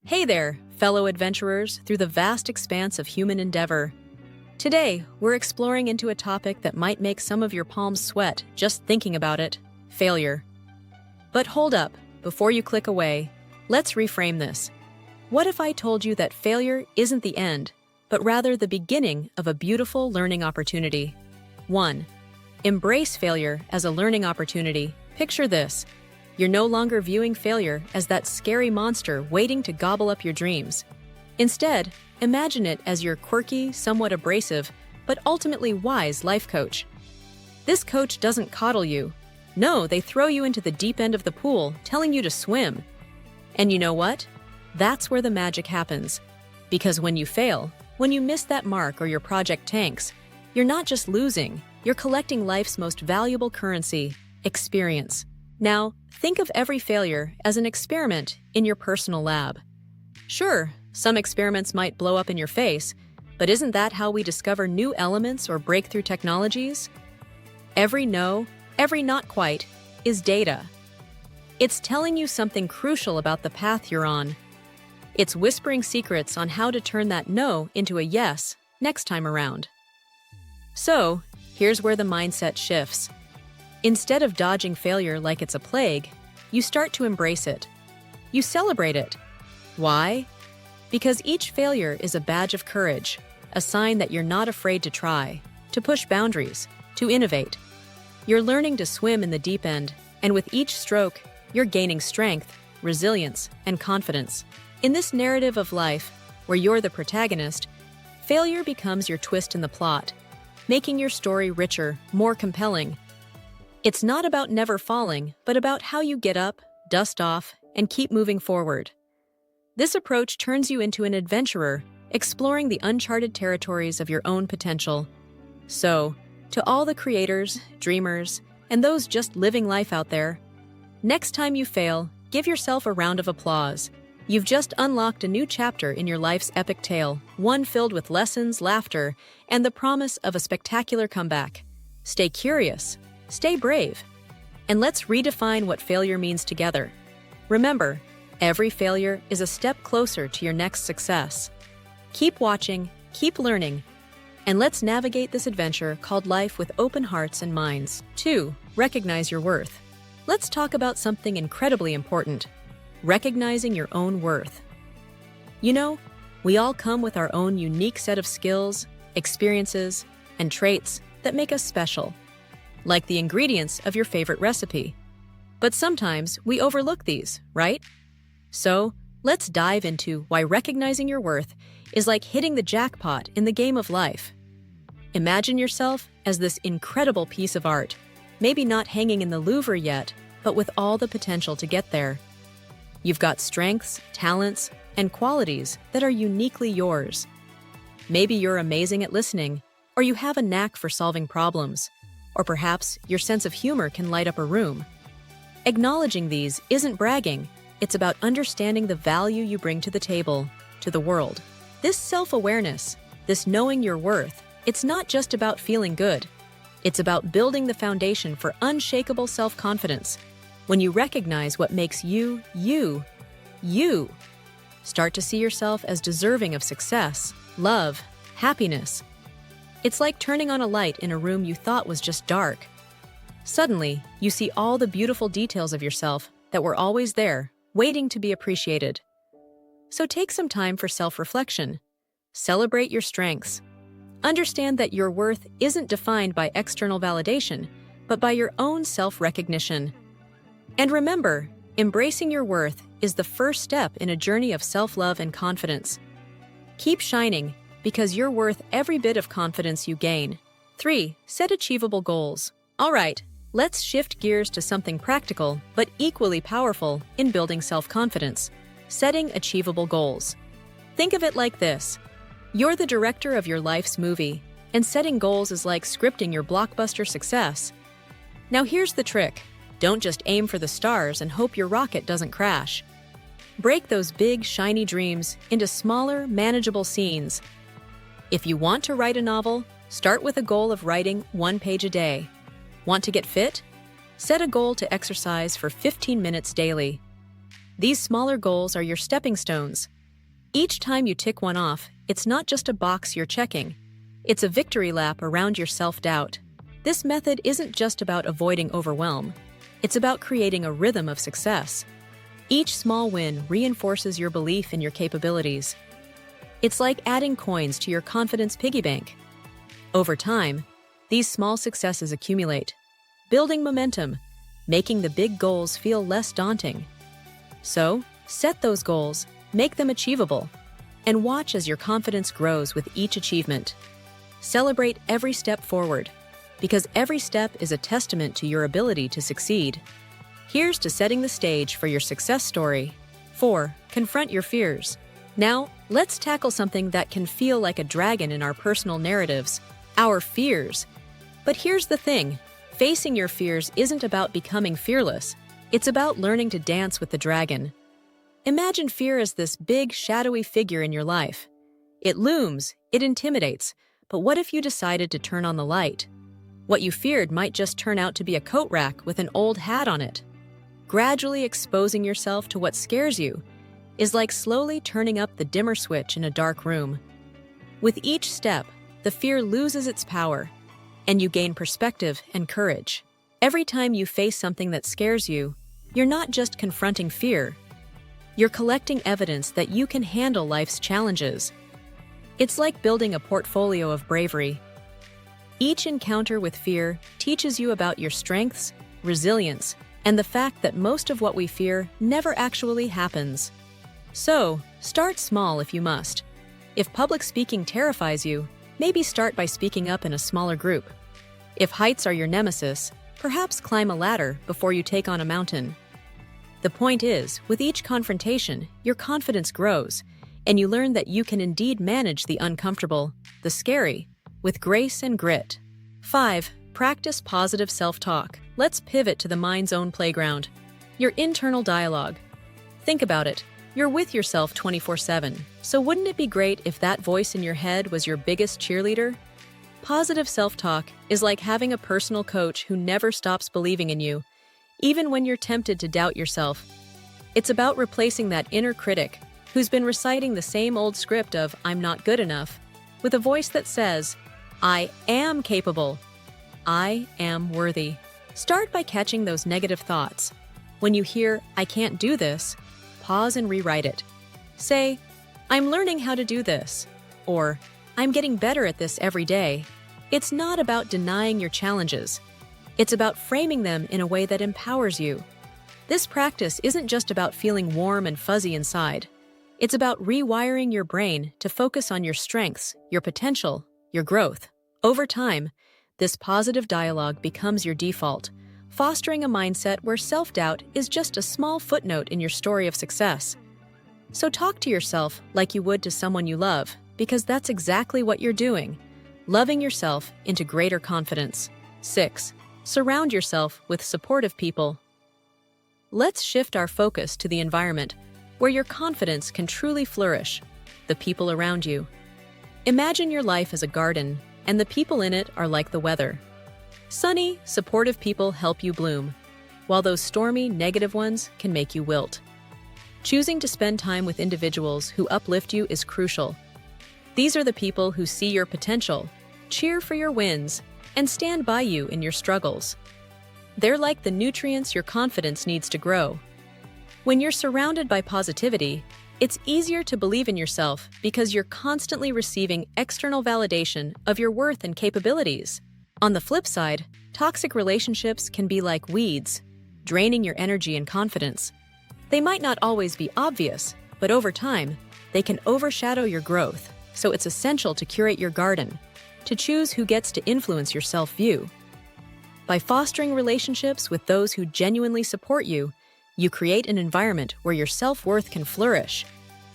Hey there, fellow adventurers through the vast expanse of human endeavor. Today, we're exploring into a topic that might make some of your palms sweat just thinking about it: failure. But hold up, before you click away, let's reframe this. What if I told you that failure isn't the end, but rather the beginning of a beautiful learning opportunity? 1. Embrace failure as a learning opportunity. Picture this. You're no longer viewing failure as that scary monster waiting to gobble up your dreams. Instead, imagine it as your quirky, somewhat abrasive, but ultimately wise life coach. This coach doesn't coddle you. No, they throw you into the deep end of the pool, telling you to swim. And you know what? That's where the magic happens. Because when you fail, when you miss that mark or your project tanks, you're not just losing, you're collecting life's most valuable currency: experience. Now, think of every failure as an experiment in your personal lab. Sure, some experiments might blow up in your face, but isn't that how we discover new elements or breakthrough technologies? Every no, every not quite, is data. It's telling you something crucial about the path you're on. It's whispering secrets on how to turn that no into a yes next time around. So, here's where the mindset shifts. Instead of dodging failure like it's a plague, you start to embrace it. You celebrate it. Why? Because each failure is a badge of courage, a sign that you're not afraid to try, to push boundaries, to innovate. You're learning to swim in the deep end, and with each stroke, you're gaining strength, resilience, and confidence. In this narrative of life, where you're the protagonist, failure becomes your twist in the plot, making your story richer, more compelling. It's not about never falling, but about how you get up, dust off, and keep moving forward. This approach turns you into an adventurer, exploring the uncharted territories of your own potential. So, to all the creators, dreamers, and those just living life out there, next time you fail, give yourself a round of applause. You've just unlocked a new chapter in your life's epic tale, one filled with lessons, laughter, and the promise of a spectacular comeback. Stay curious. Stay brave. And let's redefine what failure means together. Remember, every failure is a step closer to your next success. Keep watching, keep learning, and let's navigate this adventure called life with open hearts and minds. 2. Recognize your worth. Let's talk about something incredibly important: recognizing your own worth. You know, we all come with our own unique set of skills, experiences, and traits that make us special, like the ingredients of your favorite recipe. But sometimes we overlook these, right? So, let's dive into why recognizing your worth is like hitting the jackpot in the game of life. Imagine yourself as this incredible piece of art, maybe not hanging in the Louvre yet, but with all the potential to get there. You've got strengths, talents, and qualities that are uniquely yours. Maybe you're amazing at listening, or you have a knack for solving problems. Or perhaps your sense of humor can light up a room. Acknowledging these isn't bragging, it's about understanding the value you bring to the table, to the world. This self-awareness, this knowing your worth, it's not just about feeling good. It's about building the foundation for unshakable self-confidence. When you recognize what makes you, you, start to see yourself as deserving of success, love, happiness. It's like turning on a light in a room you thought was just dark. Suddenly, you see all the beautiful details of yourself that were always there, waiting to be appreciated. So take some time for self-reflection. Celebrate your strengths. Understand that your worth isn't defined by external validation, but by your own self-recognition. And remember, embracing your worth is the first step in a journey of self-love and confidence. Keep shining, because you're worth every bit of confidence you gain. 3. Set achievable goals. All right, let's shift gears to something practical, but equally powerful in building self-confidence: setting achievable goals. Think of it like this. You're the director of your life's movie, and setting goals is like scripting your blockbuster success. Now here's the trick. Don't just aim for the stars and hope your rocket doesn't crash. Break those big, shiny dreams into smaller, manageable scenes. If you want to write a novel, start with a goal of writing 1 page a day. Want to get fit? Set a goal to exercise for 15 minutes daily. These smaller goals are your stepping stones, Each time you tick one off, it's not just a box you're checking. It's a victory lap around your self-doubt. This method isn't just about avoiding overwhelm. It's about creating a rhythm of success. Each small win reinforces your belief in your capabilities. It's like adding coins to your confidence piggy bank. Over time, these small successes accumulate, building momentum, making the big goals feel less daunting. So, set those goals, make them achievable, and watch as your confidence grows with each achievement. Celebrate every step forward, because every step is a testament to your ability to succeed. Here's to setting the stage for your success story. 4. Confront your fears. Now, let's tackle something that can feel like a dragon in our personal narratives: our fears. But here's the thing: facing your fears isn't about becoming fearless. It's about learning to dance with the dragon. Imagine fear as this big, shadowy figure in your life. It looms, it intimidates, but what if you decided to turn on the light? What you feared might just turn out to be a coat rack with an old hat on it. Gradually exposing yourself to what scares you is like slowly turning up the dimmer switch in a dark room. With each step, the fear loses its power, and you gain perspective and courage. Every time you face something that scares you, you're not just confronting fear. You're collecting evidence that you can handle life's challenges. It's like building a portfolio of bravery. Each encounter with fear teaches you about your strengths, resilience, and the fact that most of what we fear never actually happens. So, start small if you must. If public speaking terrifies you, maybe start by speaking up in a smaller group. If heights are your nemesis, perhaps climb a ladder before you take on a mountain. The point is, with each confrontation, your confidence grows, and you learn that you can indeed manage the uncomfortable, the scary, with grace and grit. 5. Practice positive self-talk. Let's pivot to the mind's own playground. Your internal dialogue. Think about it. You're with yourself 24/7, so wouldn't it be great if that voice in your head was your biggest cheerleader? Positive self-talk is like having a personal coach who never stops believing in you, even when you're tempted to doubt yourself. It's about replacing that inner critic who's been reciting the same old script of "I'm not good enough" with a voice that says, "I am capable. I am worthy." Start by catching those negative thoughts. When you hear, "I can't do this," pause and rewrite it. Say, "I'm learning how to do this," or "I'm getting better at this every day." It's not about denying your challenges. It's about framing them in a way that empowers you. This practice isn't just about feeling warm and fuzzy inside. It's about rewiring your brain to focus on your strengths, your potential, your growth. Over time, this positive dialogue becomes your default, fostering a mindset where self-doubt is just a small footnote in your story of success. So talk to yourself like you would to someone you love, because that's exactly what you're doing, loving yourself into greater confidence. 6. Surround yourself with supportive people. Let's shift our focus to the environment where your confidence can truly flourish, the people around you. Imagine your life as a garden, and the people in it are like the weather. Sunny, supportive people help you bloom, while those stormy, negative ones can make you wilt. Choosing to spend time with individuals who uplift you is crucial. These are the people who see your potential, cheer for your wins, and stand by you in your struggles. They're like the nutrients your confidence needs to grow. When you're surrounded by positivity, it's easier to believe in yourself because you're constantly receiving external validation of your worth and capabilities. On the flip side, toxic relationships can be like weeds, draining your energy and confidence. They might not always be obvious, but over time, they can overshadow your growth, so it's essential to curate your garden, to choose who gets to influence your self-view. By fostering relationships with those who genuinely support you, you create an environment where your self-worth can flourish.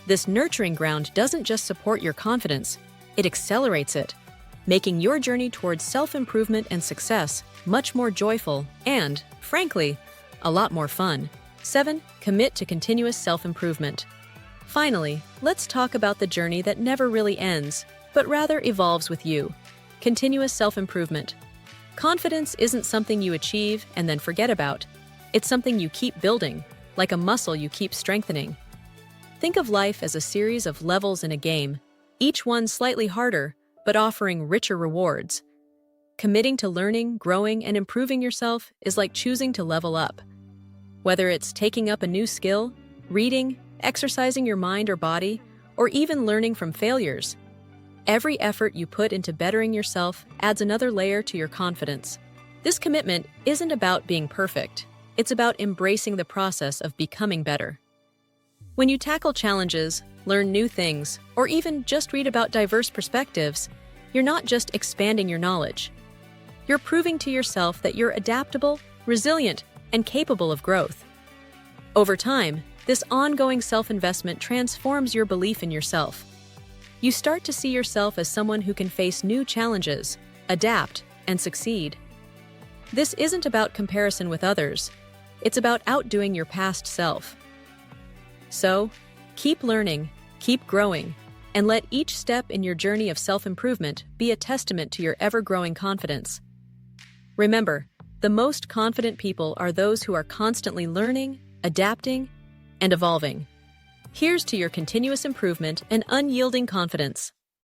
This nurturing ground doesn't just support your confidence, it accelerates it, making your journey towards self-improvement and success much more joyful and, frankly, a lot more fun. 7. Commit to continuous self-improvement. Finally, let's talk about the journey that never really ends, but rather evolves with you. Continuous self-improvement. Confidence isn't something you achieve and then forget about. It's something you keep building, like a muscle you keep strengthening. Think of life as a series of levels in a game, each one slightly harder, but offering richer rewards. Committing to learning, growing, and improving yourself is like choosing to level up. Whether it's taking up a new skill, reading, exercising your mind or body, or even learning from failures, every effort you put into bettering yourself adds another layer to your confidence. This commitment isn't about being perfect. It's about embracing the process of becoming better. When you tackle challenges, learn new things, or even just read about diverse perspectives, you're not just expanding your knowledge. You're proving to yourself that you're adaptable, resilient, and capable of growth. Over time, this ongoing self-investment transforms your belief in yourself. You start to see yourself as someone who can face new challenges, adapt, and succeed. This isn't about comparison with others. It's about outdoing your past self. So, keep learning, keep growing, and let each step in your journey of self-improvement be a testament to your ever-growing confidence. Remember, the most confident people are those who are constantly learning, adapting, and evolving. Here's to your continuous improvement and unyielding confidence.